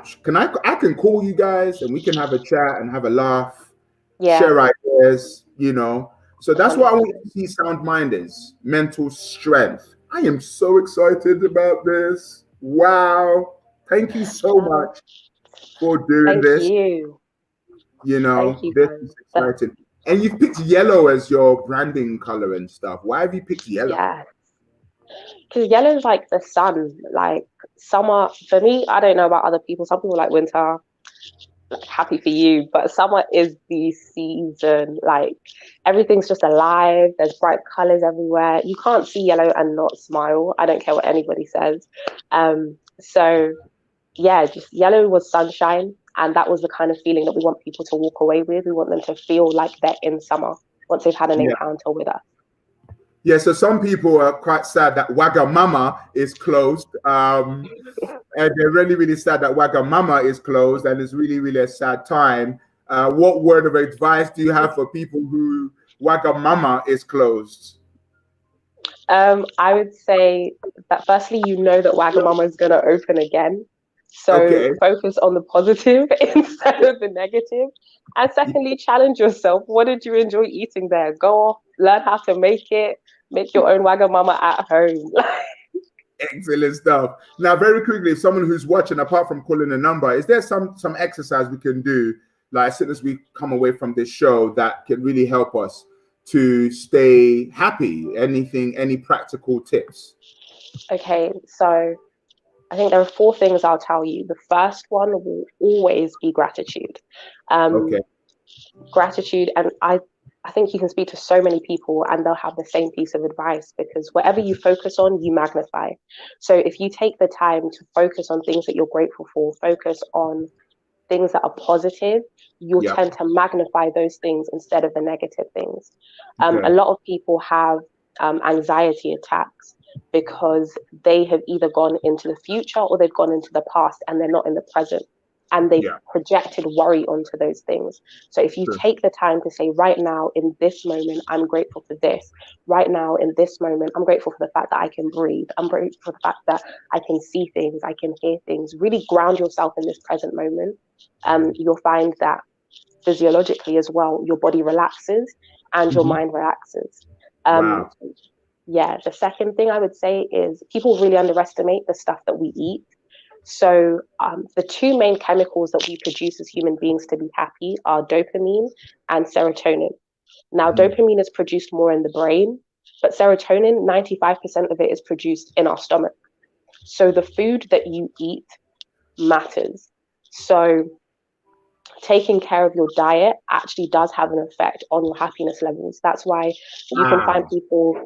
can call you guys and we can have a chat and have a laugh, share ideas, So that's what I want to see SoundMind is, mental strength. I am so excited about this. Wow. Thank you so much for doing this. Thank you. This is exciting. And you've picked yellow as your branding color and stuff. Why have you picked yellow? Yeah. Because yellow is like the sun, like summer. For me, I don't know about other people. Some people like winter. Happy for you, but summer is the season. Like everything's just alive. There's bright colors everywhere. You can't see yellow and not smile. I don't care what anybody says. So yeah, just yellow was sunshine, and that was the kind of feeling that we want people to walk away with. We want them to feel like they're in summer once they've had an encounter with us. Yeah, so some people are quite sad that Wagamama is closed. And they're really, really sad that Wagamama is closed, and it's really, really a sad time. What word of advice do you have for people who Wagamama is closed? I would say that firstly, that Wagamama is going to open again. So focus on the positive instead of the negative. And secondly, challenge yourself. What did you enjoy eating there? Go off, learn how to make it. Make your own Wagamama at home. Excellent stuff. Now, very quickly, if someone who's watching, apart from calling a number, is there some exercise we can do, like as soon as we come away from this show, that can really help us to stay happy? Any practical tips? Okay, so I think there are 4 things I'll tell you. The first one will always be gratitude. Gratitude, and I think you can speak to so many people and they'll have the same piece of advice, because whatever you focus on, you magnify. So if you take the time to focus on things that you're grateful for, focus on things that are positive, you'll tend to magnify those things instead of the negative things. A lot of people have anxiety attacks because they have either gone into the future or they've gone into the past and they're not in the present. And they've projected worry onto those things. So if you take the time to say, right now, in this moment, I'm grateful for this. Right now, in this moment, I'm grateful for the fact that I can breathe. I'm grateful for the fact that I can see things, I can hear things. Really ground yourself in this present moment. You'll find that physiologically as well, your body relaxes and your mind relaxes. Yeah, the second thing I would say is people really underestimate the stuff that we eat. So the 2 main chemicals that we produce as human beings to be happy are dopamine and serotonin. Now, dopamine is produced more in the brain, but serotonin, 95% of it is produced in our stomach. So the food that you eat matters. So taking care of your diet actually does have an effect on your happiness levels. That's why you can find people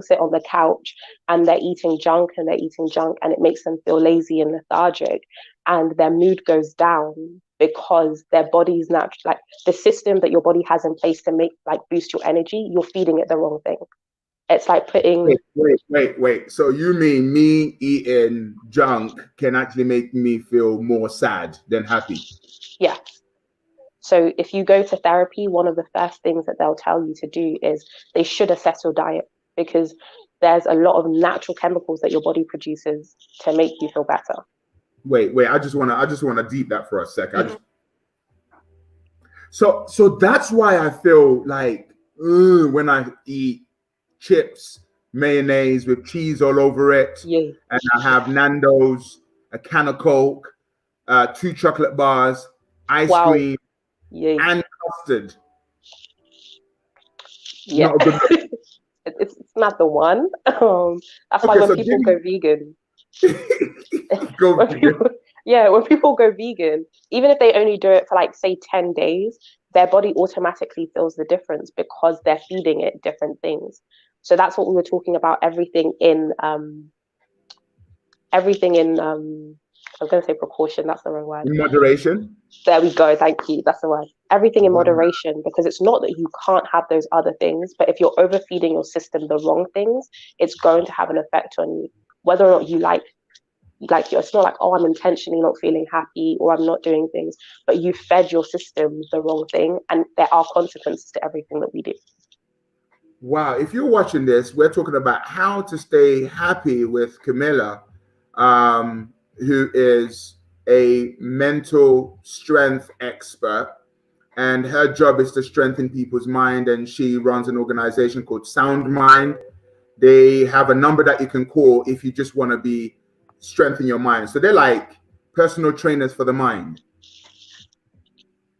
sit on the couch and they're eating junk and it makes them feel lazy and lethargic, and their mood goes down because their body's naturally, like the system that your body has in place to make, like, boost your energy, you're feeding it the wrong thing. It's like putting... Wait. So you mean me eating junk can actually make me feel more sad than happy? Yeah. So if you go to therapy, one of the first things that they'll tell you to do is they should assess your diet, because there's a lot of natural chemicals that your body produces to make you feel better. Wait, I just wanna deep that for a sec. So that's why I feel like when I eat chips, mayonnaise with cheese all over it, and I have Nando's, a can of Coke, 2 chocolate bars, ice cream, and custard. Yeah. Not a good it's not the one. That's why when people go vegan. When people go vegan, even if they only do it for like say 10 days, their body automatically feels the difference because they're feeding it different things. So that's what we were talking about. Everything in I was going to say precaution, that's the wrong word. In moderation. There we go. Thank you. That's the word. Everything in moderation, because it's not that you can't have those other things, but if you're overfeeding your system the wrong things, it's going to have an effect on you, whether or not you like you. It's not like, oh, I'm intentionally not feeling happy or I'm not doing things, but you fed your system the wrong thing, and there are consequences to everything that we do. Wow. If you're watching this, we're talking about how to stay happy with Camilla, who is a mental strength expert, and her job is to strengthen people's mind, and she runs an organization called Sound Mind. They have a number that you can call if you just want to be strengthen your mind. So they're like personal trainers for the mind.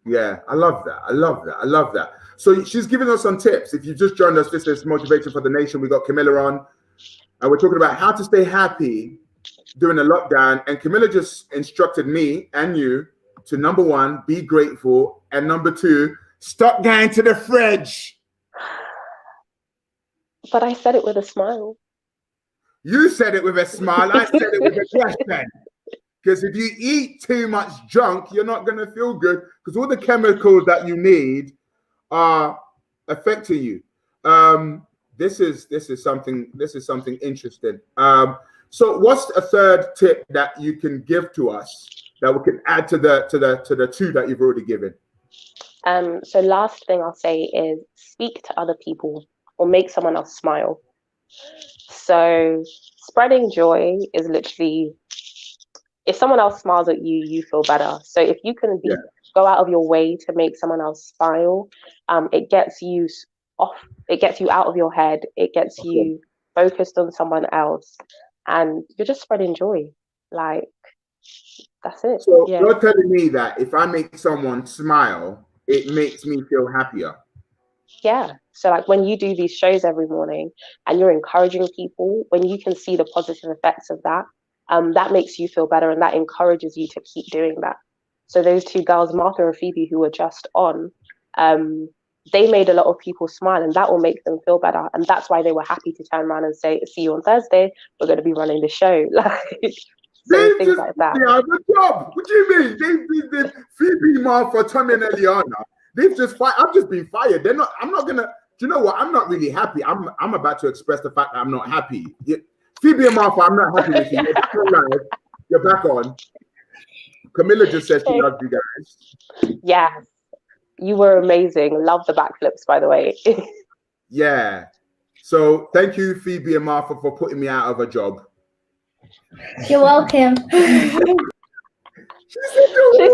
Yeah, I love that. So she's giving us some tips. If you just joined us, this is Motivation for the Nation. We got Camilla on, and we're talking about how to stay happy during the lockdown. And Camilla just instructed me and you to, number 1, be grateful, and number 2, stop going to the fridge. But I said it with a smile. You said it with a smile. I said it with a question. Because if you eat too much junk, you're not going to feel good, because all the chemicals that you need are affecting you. This is something interesting. So what's a third tip that you can give to us that we can add to the 2 that you've already given? So last thing I'll say is speak to other people or make someone else smile. So spreading joy is literally, if someone else smiles at you, you feel better. So if you can go out of your way to make someone else smile, it gets you out of your head. It gets you focused on someone else, and you're just spreading joy. Like, that's it. So you're telling me that if I make someone smile, it makes me feel happier? Yeah. So like when you do these shows every morning and you're encouraging people, when you can see the positive effects of that, that makes you feel better, and that encourages you to keep doing that. So those 2 girls, Martha and Phoebe, who were just on, they made a lot of people smile, and that will make them feel better. And that's why they were happy to turn around and say, see you on Thursday, we're going to be running the show. So things like that. They have a job. What do you mean? They Phoebe, Martha, Tommy, and Eliana. They've just fired. I've just been fired. I'm not gonna. Do you know what? I'm not really happy. I'm about to express the fact that I'm not happy. Phoebe and Martha, I'm not happy with you. You're back on. Camilla just said she loves you guys. Yeah, you were amazing. Love the backflips, by the way. Yeah. So thank you, Phoebe and Martha, for putting me out of a job. You're welcome. She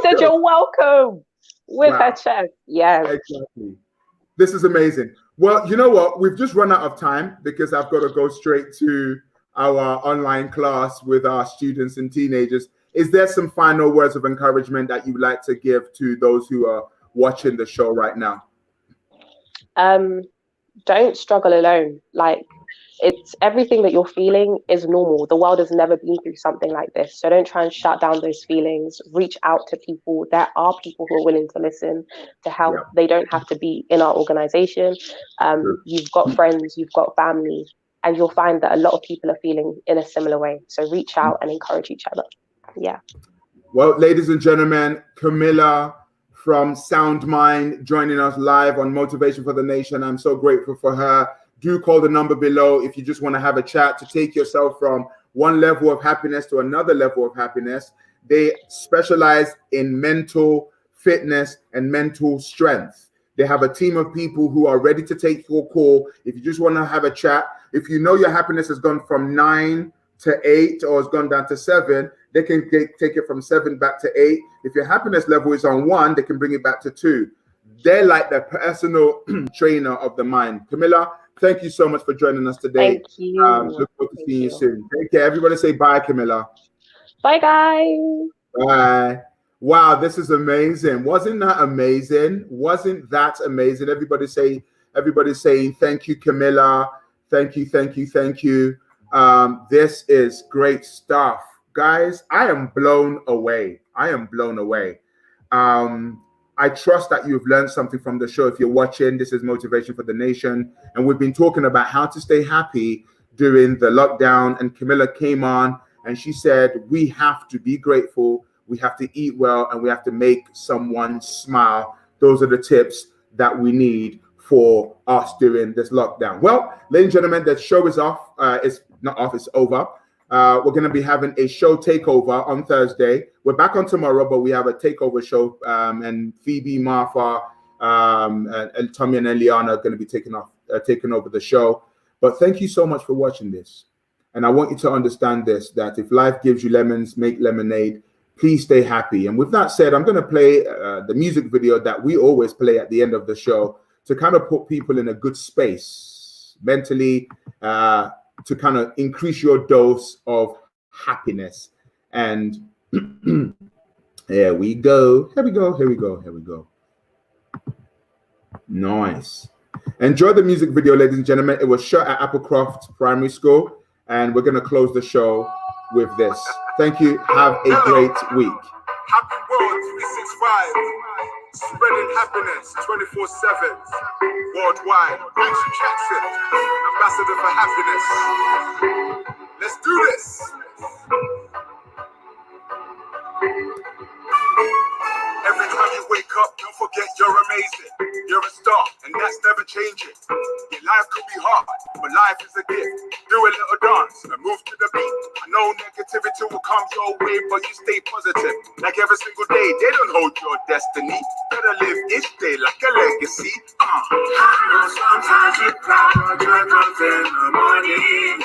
said you're welcome with her chest. Yeah. Exactly. This is amazing. Well, you know what? We've just run out of time because I've got to go straight to our online class with our students and teenagers. Is there some final words of encouragement that you'd like to give to those who are watching the show right now? Don't struggle alone. Like, it's everything that you're feeling is normal. The world has never been through something like this. So don't try and shut down those feelings. Reach out to people. There are people who are willing to listen, to help. Yeah. They don't have to be in our organization. You've got friends, you've got family, and you'll find that a lot of people are feeling in a similar way. So reach out and encourage each other. Yeah. Well, ladies and gentlemen, Camilla from Sound Mind joining us live on Motivation for the Nation. I'm so grateful for her. Do call the number below if you just want to have a chat to take yourself from one level of happiness to another level of happiness. They specialize in mental fitness, and mental strength. They have a team of people who are ready to take your call. If you just want to have a chat, if you know your happiness has gone from 9 to 8 or has gone down to 7, they can take it from 7 back to 8. If your happiness level is on 1, they can bring it back to 2. They're like the personal trainer of the mind. Camilla, thank you so much for joining us today. Thank you. Look forward to seeing you soon. Take care. Everybody say bye, Camilla. Bye, guys. Bye. Wow, this is amazing. Wasn't that amazing? Wasn't that amazing? Everybody saying thank you, Camilla. Thank you, thank you, thank you. This is great stuff. Guys, I am blown away. I am blown away. I trust that you've learned something from the show. If you're watching, this is Motivation for the Nation. And we've been talking about how to stay happy during the lockdown. And Camilla came on and she said, we have to be grateful. We have to eat well and we have to make someone smile. Those are the tips that we need for us during this lockdown. Well, ladies and gentlemen, the show is off. It's not off, it's over. We're going to be having a show takeover on Thursday. We're back on tomorrow, but we have a takeover show. And Phoebe, Martha, and Tommy and Eliana are going to be taking over the show. But thank you so much for watching this. And I want you to understand this, that if life gives you lemons, make lemonade. Please stay happy. And with that said, I'm going to play the music video that we always play at the end of the show to kind of put people in a good space mentally, to kind of increase your dose of happiness. And here we go. Here we go. Here we go. Here we go. Nice. Enjoy the music video, ladies and gentlemen. It was shot at Applecroft Primary School. And we're going to close the show with this. Thank you. Have a great week. Happy World 365. Spreading happiness 24/7. Worldwide. Action Jackson, Ambassador for Happiness. Let's do this. Every time you wake up, don't forget you're amazing. You're a star, and that's never changing. Your life could be hard, but life is a gift. Do a little dance and move to the beat. I know negativity will come your way, but you stay positive. Like every single day, they don't hold your destiny. Better live each day like a legacy. I know sometimes you cry, but joy comes in the morning.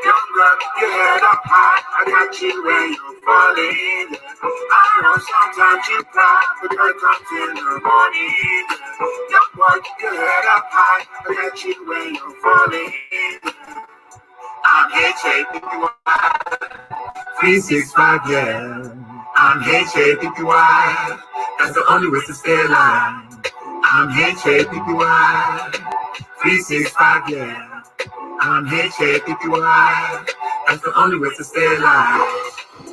Younger, keep your head up high. I got you when you're falling. I know sometimes you cry, but joy comes in the morning. Young boy, keep your head up high. I got you when you're falling. I'm here shaping you up. 365, yeah. I'm here shaping you up. That's the only way to stay alive. I'm here shaping you up. 365, yeah. I'm here shaping you up. That's the only way to stay alive.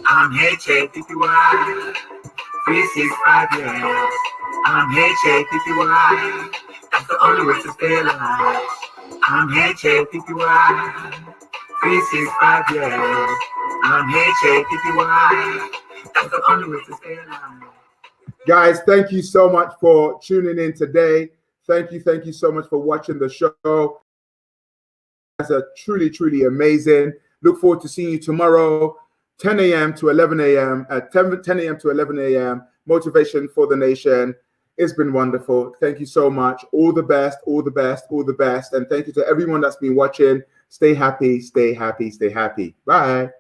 I'm here shaping you up. 365, yeah. I'm here shaping you up. That's the only way to stay alive. I'm here shaping you up. 365, yeah. I'm here shaping you up. That's the only way to stay alive. Guys, thank you so much for tuning in today. Thank you so much for watching the show. That's truly, truly amazing. Look forward to seeing you tomorrow, 10 a.m. to 11 a.m. at 10 a.m. to 11 a.m. Motivation for the Nation. It's been wonderful. Thank you so much. All the best, all the best, all the best. And thank you to everyone that's been watching. Stay happy, stay happy, stay happy. Bye.